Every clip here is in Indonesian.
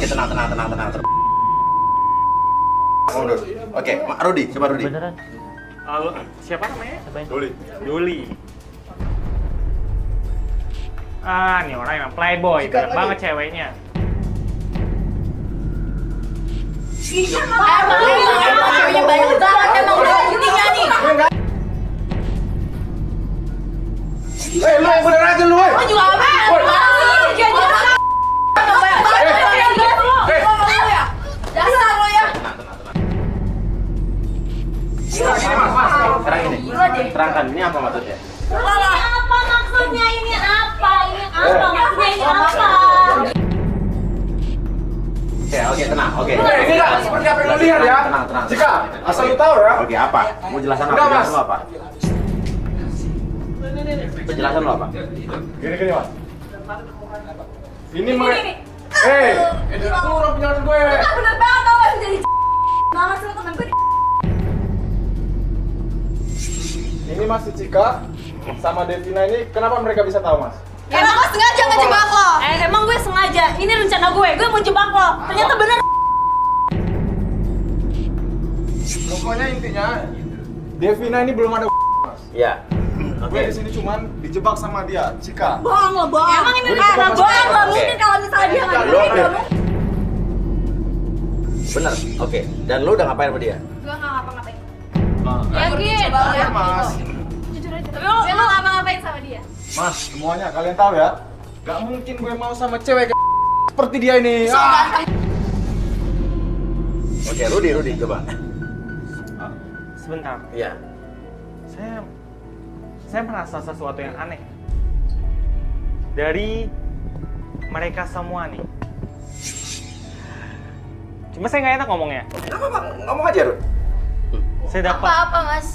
Oke, tenang. Mundur. Oke, Rudi, coba Rudi. Beneran? Halo, siapa namanya? Doli. Ah, nih orang emang playboy, banyak banget ceweknya. Emang ceweknya banyak banget, emang udah intinya nih. Lu yang bener aja lu, Lo juga apa? Dasar lo ya. Sekarang ini. Terangkan ini apa maksudnya? Apa maksudnya ini apa? Maksudnya ini apa? Oke, tenang. Oke. Ini enggak seperti apa yang lu lihat ya. Tenang. Jika asal lu tahu ya. Oke, apa? Mau jelasan apa? Enggak, Mas. Jelasan lu apa? Penjelasan lu apa? Gini Mas. Ini mereka. Itu orang penjelasan gue. Bener banget tau gak sih jadi banget sih lo temen gue. Ini Mas si Cika sama Devina ini kenapa mereka bisa tahu Mas? Emang gue sengaja ngejebak lo? Emang gue sengaja, ini rencana gue mau jebak lo. Ternyata bener. Pokoknya intinya Devina ini belum ada Mas. Iya. Gue di sini cuman dijebak sama dia, Cika. Bohong lo, bohong. Emang ini karena bohong lo, mungkin kalau misalnya dia nggak Lo- mungkin. Bener. Oke. Dan lu udah ngapain sama dia? Gue nggak ngapa-ngapain. Yakin? Ya Mas. Jujur aja. Tapi lo nggak ngapa-ngapain sama dia? Mas, semuanya kalian tahu ya. Gak mungkin gue mau sama cewek seperti dia ini. Oke, Rudi coba. Sebentar, Iya. saya merasa sesuatu yang aneh dari mereka semua nih. Cuma saya nggak enak ngomongnya. Apa? Ngomong aja, Rud. Saya dapat. Apa Mas?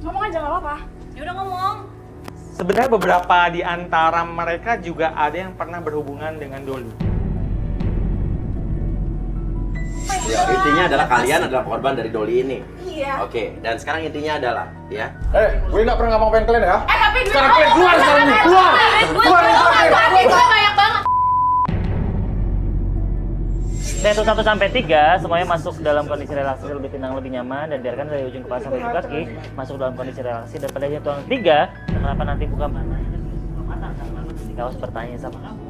Ngomong aja nggak apa-apa. Ya udah ngomong. Sebenarnya beberapa di antara mereka juga ada yang pernah berhubungan dengan Doli. Ya, intinya adalah kalian adalah korban dari Doli ini. Iya. Oke, dan sekarang intinya adalah, ya. Gue gak pernah ngapa-ngapain kalian ya. Tapi gue Sekarang kalian keluar sekarang nih, keluar. Keluar dari kamar. gue banyak banget. Dari 1 sampai 3 semuanya masuk dalam kondisi relasi lebih tenang, lebih nyaman, dan biarkan dari ujung kepala sampai ujung kaki masuk dalam kondisi relasi. Dan pada hitungan 3, kenapa nanti buka mata ketika harus bertanya sama kamu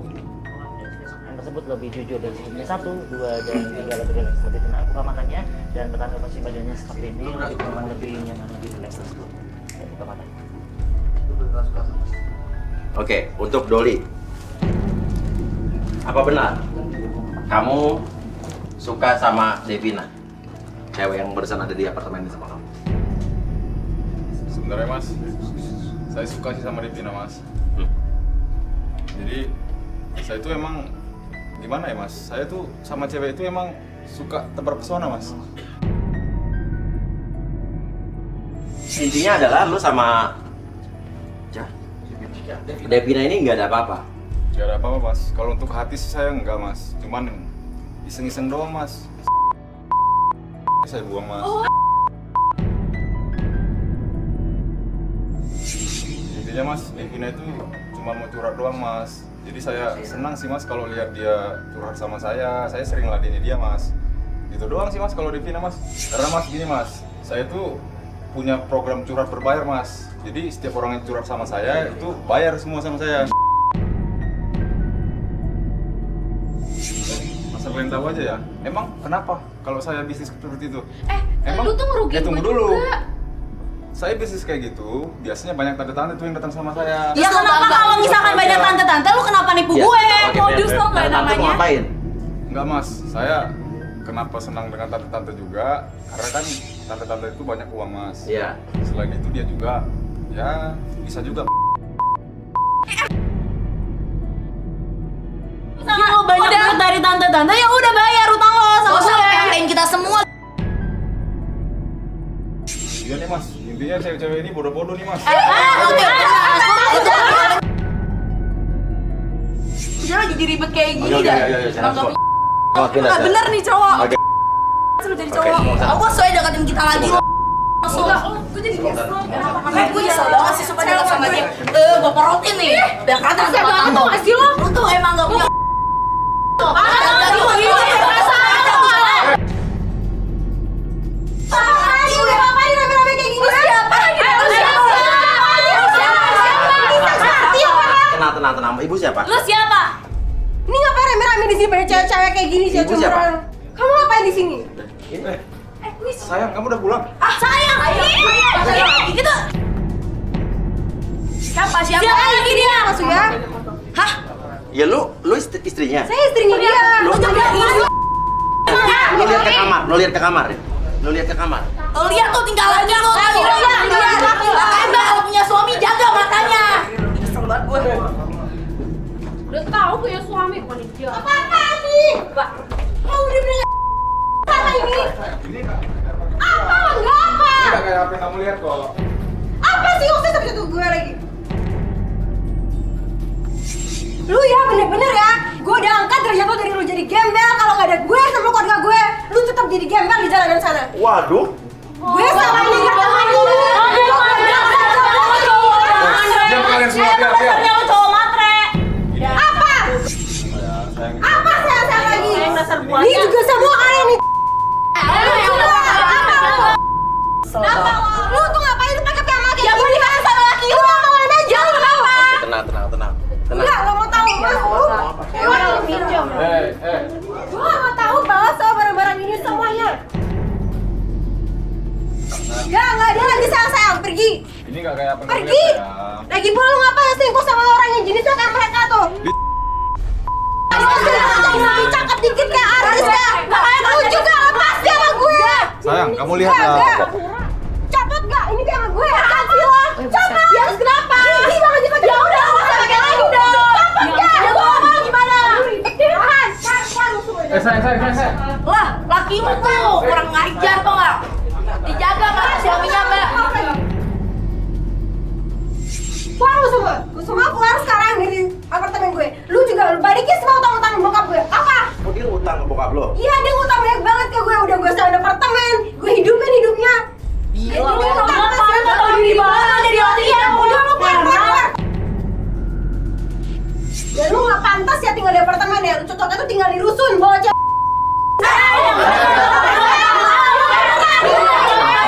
yang tersebut lebih jujur dari sebelumnya. 1, 2, dan 3 lebih relax, lebih tenang, buka matanya dan bertanda posisi badannya seperti ini, lebih nyaman, lebih relax. Dan buka matanya. Oke, untuk Doli. Apa benar kamu suka sama Devina? Cewek yang barusan ada di apartemen ini sama kamu. Sebenarnya Mas, saya suka sih sama Devina Mas. Jadi saya itu emang gimana ya Mas? Saya tuh sama cewek itu emang suka terpesona Mas. Intinya adalah lu sama Devina ini nggak ada apa-apa. Gak ada apa-apa Mas. Kalau untuk hati sih saya enggak Mas. Cuman iseng-iseng doang Mas. Saya buang Mas. Intinya Mas, Devina itu cuma mau curhat doang Mas. Jadi saya senang sih Mas kalau lihat dia curhat sama saya. Saya sering ladeni dia Mas. Itu doang sih Mas kalau Devina Mas. Karena Mas gini Mas, saya tuh punya program curhat berbayar Mas. Jadi setiap orang yang curhat sama saya itu bayar semua sama saya. Asal kalian tahu aja ya. Emang kenapa kalau saya bisnis seperti itu? Lu tuh ngerugiin tunggu gue dulu. juga. Saya bisnis kayak gitu, biasanya banyak tante-tante tuh yang datang sama saya. Ya kenapa kalau misalkan banyak tante-tante lu kenapa nipu Ya, gue? oke, Modus biar. dong gak Tante mau namanya. ngapain? Enggak Mas, saya kenapa senang dengan tante-tante juga? Karena kan tante-tante itu banyak uang Mas. Iya. Selain itu dia juga, ya bisa juga. Kalau banyak duit dari tante-tante ya udah bayar utang lo sama gue. Pengen kita semua. Iya nih Mas, intinya cewek-cewek ini bodoh-bodoh nih Mas. Oke. Udah jadi ribet kayak gini Oke, dah. jangan skor. Makin Nggak bener nih cowok. Oke. Suruh jadi Oke, cowok. semua sama. Awas soalnya deketin kita lagi lo. Masuk. Gue jadi nyesel. Makanya gue nyesel banget sih suka deket sama dia. Gue porotin nih. Biar kata sama tante. Lu tuh emang gak punya. Tenang. Ibu siapa? Lu siapa? Ini ngapain rame-rame di sini banyak cewek-cewek kayak gini sih? Ibu siapa? Kamu ngapain di sini? Sayang, kamu udah pulang? Sayang. Gitu. Siapa lagi dia? Maksudnya? Hah? Ya lu istrinya. Saya istrinya dia. Lu Lu lihat ke kamar. Lu lihat ke kamar. lihat tuh tinggalan dia tuh. Makanya kalau punya suami jaga matanya. Kesel banget gue. Udah tahu punya suami bukan dia. Apa-apaan nih? Pak. Kamu udah bilang apa ini? Apa? Enggak apa? Ini gak kayak apa yang kamu lihat kok. Apa sih usah sampai satu gue lagi? Lu ya bener-bener ya, gue udah angkat derajat lo dari lu jadi gembel. Kalau nggak ada gue sama keluarga gue, lu tetap jadi gembel di jalanan sana. Waduh. Gue sama dia teman dulu. Diam kalian semua, diam. Lu cowok matre. Apa? Sayang. Apa saya lagi? Ini juga semua kalian nih. Kenapa? Lu tuh ngapain tuh pakai piyama kayak gini? Ya boleh sama laki lu ngomongin aja lu kenapa? Tenang. Enggak mau tahu mas. Orang minjem. Gue nggak tahu bawa semua barang-barang ini semuanya. Enggak, dia lagi sayang, pergi. Ini gak kayak apa yang kamu Pergi. lihat, sayang. Lagi pula lu ngapain selingkuh sama orang yang jenisnya kayak mereka tuh? Lebih cakep dikit kayak artis ya. Makanya lu juga lepas dia sama gue. Sayang, kamu lihat Enggak. Capot gak? Ini kayak sama gue. Kan sih lo? Capot. Ya harus kenapa? Ini banget dipakai. Ya udah, lu usah pakai lagi dong. Capot gak? Ya gue mau gimana? Sayang. Lah, laki lu tuh kurang ngajar tau gak? Dijaga sama suaminya mbak. Keluar lu semua. Lu semua keluar sekarang dari apartemen gue. Lu juga balikin semua utang-utang bokap gue. Apa? Oh, dia ngutang ke bokap lo. Iya, dia ngutang banyak banget ke gue. Udah gue sewa apartemen. Gue hidupin hidupnya. Gila, lu gak tau diri banget jadi latihan. Udah lu keluar. Dan lu gak pantas ya tinggal di apartemen ya. Lu cocoknya tuh tinggal di rusun bawa cewek.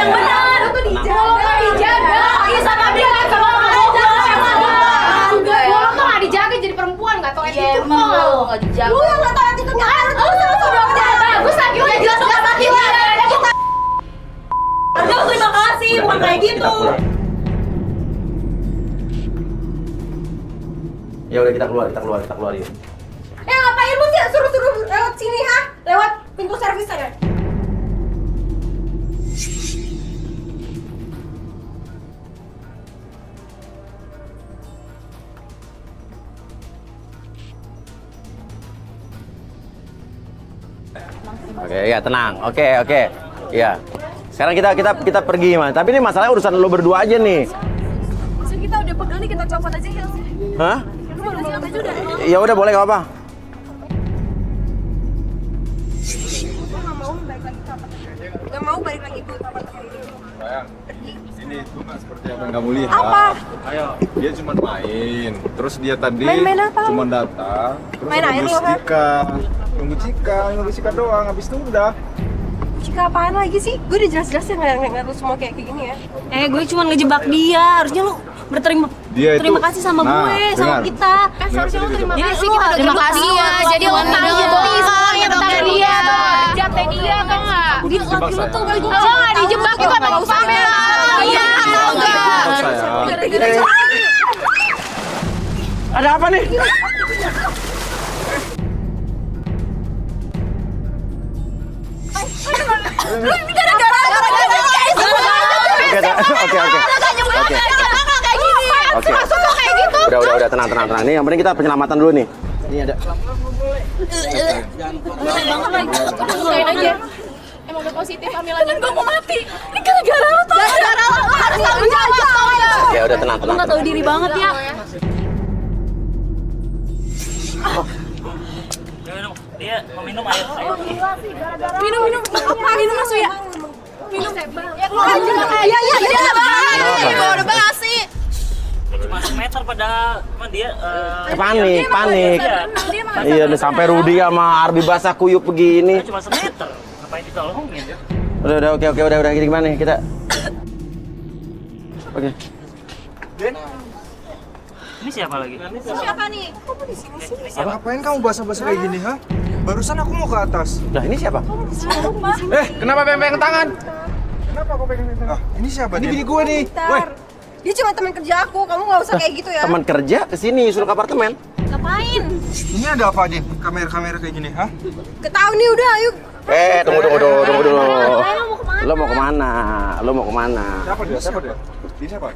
Benar, lu tuh dijaga. Iya sama dia kan sama Lu tuh gak dijaga jadi perempuan gak tau attitude. Emang lu gak dijaga. lu yang gak tau attitude-nya. Lu sama saudara bagus lagi udah jelas gak laki lu. Aduh, terima kasih, bukan kayak gitu. Ya udah kita keluar yuk. Ngapain lu sih suruh-suruh lewat sini ha? Lewat pintu servis sana. Oke, ya tenang. Oke. Ya. Sekarang kita pergi, Mas. Tapi ini masalahnya urusan lo berdua aja nih. Kita udah pegal nih, kita copot aja ya. Hah? Ya udah boleh enggak apa? Gak mau balik lagi ke apartemen ini. Sayang, ini tuh gak seperti apa yang kamu lihat. Apa? Dia cuma main. Terus dia tadi Main apa? cuma datang. Terus Main air lu apa? Nunggu Cika doang. Habis itu udah. Cika apaan lagi sih? Gue udah jelas-jelas ya ngeliat lu semua kayak gini ya. Gue cuma ngejebak dia. Harusnya lu berterima Dia itu- terima kasih sama Nah, gue, sama dengar. kita. Seharusnya lu terima Jadi kasih. sih kita udah Terima terima kasih kasih ya, jadi utang dia tentang dia jatah dia tau gak? Dia laki lu tuh gue Lo gak dijebak juga sama Pamela. Iya, tau gak? Sayang. Ada apa nih? Oke. Udah tenang. Nih yang penting kita penyelamatan dulu nih. Ini ada. Emang udah positif hamilnya. Gue mau mati. Ini gara-gara lo tau. Gara-gara lo harus tanggung jawab. Ya udah tenang. Lu gak tahu diri banget ya. Dia mau minum air. Minum. Apa? Minum masuk ya? Minum. Ya keluar aja. Iya. Udah basi. cuma semeter padahal dia Panik. Iya, nih sampai Rudi sama Arbi basah kuyup begini. cuma semeter. Ngapain ditolongin? Udah, oke, udah gimana nih kita? Oke. Ini siapa lagi? Siapa nih? Kok di sini sih? Ini siapa? Ngapain kamu basah-basah kayak gini, ha? Barusan aku mau ke atas. Lah, ini siapa? Kenapa pegang tangan? Kenapa kau pegang tangan? Ah, ini siapa? Ini bini gue nih. Woi, Dia cuma teman kerja aku, kamu nggak usah kayak gitu ya. Teman kerja kesini suruh ke apartemen. Ngapain? ini ada apa, Din? Kamera-kamera kayak gini, ha? Ketahui nih udah, ayo. Tunggu dulu. Lo mau kemana? Lo mau kemana? Siapa dia? Dia siapa?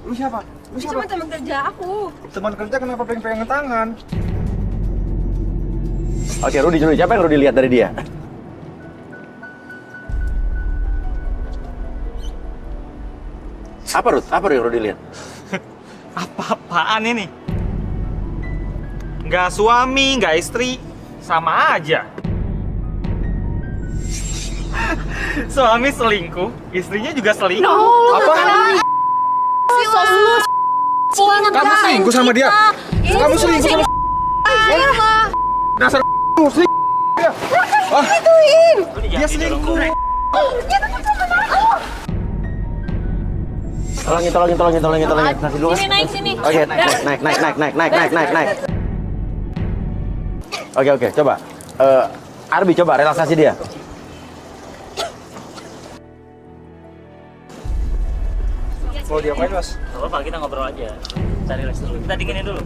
Lu siapa? Dia cuma teman kerja aku. Teman kerja kenapa pegang tangan? Oke, Rudi. Siapa yang Rudi lihat dari dia? Apa yang Rudi lihat? Apa-apaan ini? Nggak suami, nggak istri, sama aja. Suami selingkuh, istrinya juga selingkuh. Apa? Kamu selingkuh sama dia? Kamu selingkuh sama dasar selingkuh. Dia selingkuh. Tolongin. Kasih dulu. Sini naik sini. Oke, naik. Oke, coba. Arbi coba relaksasi dia. Mau diapain, Mas? Gak apa-apa, kita ngobrol aja. Kita relax dulu. Kita dinginin dulu.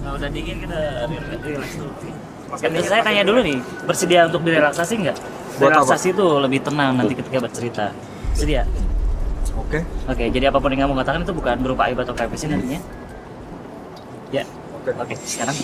Nah, udah dingin kita relax dulu. Dan saya tanya dulu nih, bersedia untuk direlaksasi nggak? Relaksasi itu lebih tenang nanti ketika bercerita. Sedia? Oke. Oke, jadi apapun yang kamu katakan itu bukan berupa aib atau privacy nantinya. Ya. Oke, sekarang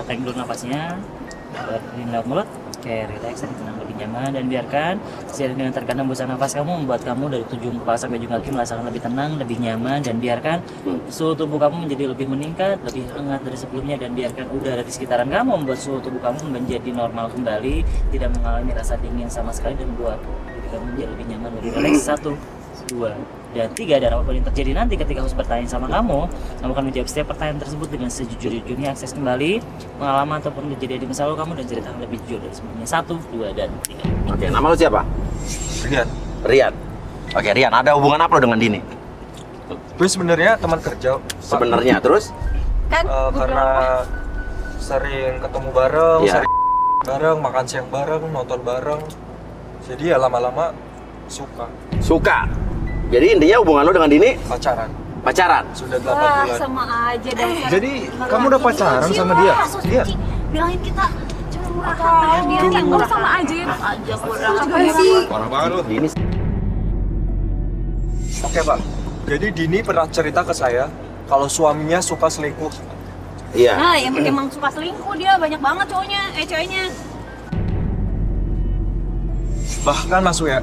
tarik dulu napasnya. Tarik lewat mulut. Oke, relax dan tenang, lebih nyaman, dan biarkan seiring dengan terkadang hembusan nafas kamu membuat kamu dari ujung kepala sampai ujung kaki merasakan lebih tenang, lebih nyaman, dan biarkan suhu tubuh kamu menjadi lebih meningkat, lebih hangat dari sebelumnya, dan biarkan udara di sekitaran kamu membuat suhu tubuh kamu menjadi normal kembali, tidak mengalami rasa dingin sama sekali, dan buat diri kamu menjadi lebih nyaman, lebih relax. 1, 2, dan 3. Dan apapun yang terjadi nanti ketika host bertanya sama kamu akan menjawab setiap pertanyaan tersebut dengan sejujur-jujurnya. Akses kembali pengalaman ataupun kejadian di masa lalu kamu dan ceritakan lebih jujur dari sebelumnya. 1, 2, dan 3. Oke, nama lu siapa? Rian. Oke, Rian, ada hubungan apa lo dengan Dini? Gue sebenarnya teman kerja. Sebenarnya, terus? Kan? Karena sering ketemu bareng, Iya. sering bareng, makan siang bareng, nonton bareng. Jadi ya lama-lama suka Jadi intinya hubungan lo dengan Dini pacaran. Sudah 8 bulan. Sama aja dong. Jadi kamu udah pacaran sama dia? Iya. Bilangin kita cuma murahan. Dia yang murah sama aja. Apa sih? Parah banget lu. Dini. Oke, Pak. Jadi Dini pernah cerita ke saya kalau suaminya suka selingkuh. Iya. Nah, emang suka selingkuh dia, banyak banget ceweknya. Bahkan Mas Uya,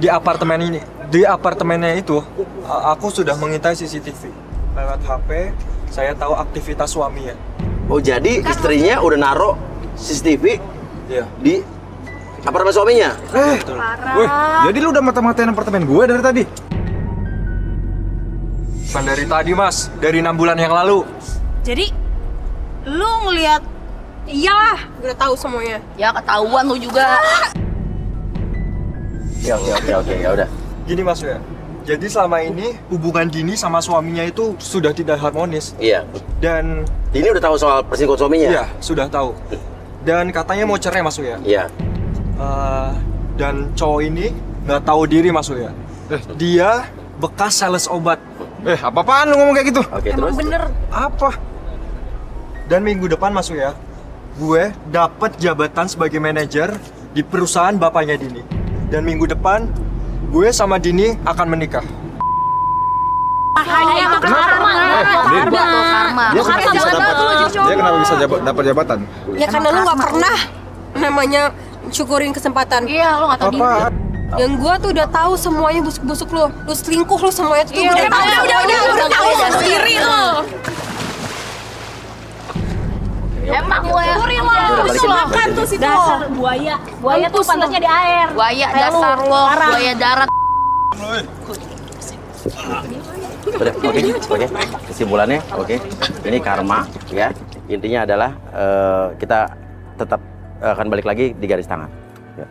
di apartemennya itu, aku sudah mengintai CCTV. Lewat HP, saya tahu aktivitas suaminya. Oh, jadi istrinya udah naruh CCTV Iya. di apartemen suaminya? Betul. Wih, jadi lu udah mata-matain apartemen gue dari tadi? Bukan dari tadi, Mas. Dari 6 bulan yang lalu. Jadi lu ngelihat Iyalah, gue udah tahu semuanya. Ya ketahuan lu juga. Oke, ya udah. Gini, Mas Uya. Jadi selama ini hubungan Dini sama suaminya itu sudah tidak harmonis. Iya. Dan Dini udah tahu soal perselingkuhan suaminya? iya, sudah tahu. Dan katanya mau cerai, Mas Uya. Iya. Dan cowok ini nggak tahu diri, Mas Uya. Dia bekas sales obat. Apa-apaan lu ngomong kayak gitu? Oke, terus? Apa? Dan minggu depan, Mas Uya, gue dapat jabatan sebagai manajer di perusahaan bapaknya Dini. Dan minggu depan, gue sama Dini akan menikah. hanya karma. Dia kenapa bisa dapat jabatan? Ya karena lu gak pernah namanya syukurin kesempatan. Iya, lo nggak tahu diri. Apa? Yang gua tuh udah tahu semuanya busuk-busuk lu. Lu selingkuh lu semuanya tuh Iya, udah tahu. udah tahu sendiri lo. Emang gue Balikin Tuh si dasar buaya. Buaya tuh pantasnya di air. buaya dasar lo, buaya darat. Udah, oke. Kesimpulannya, oke. Ini karma, ya. Intinya adalah kita tetap akan balik lagi di garis tangan. Ya.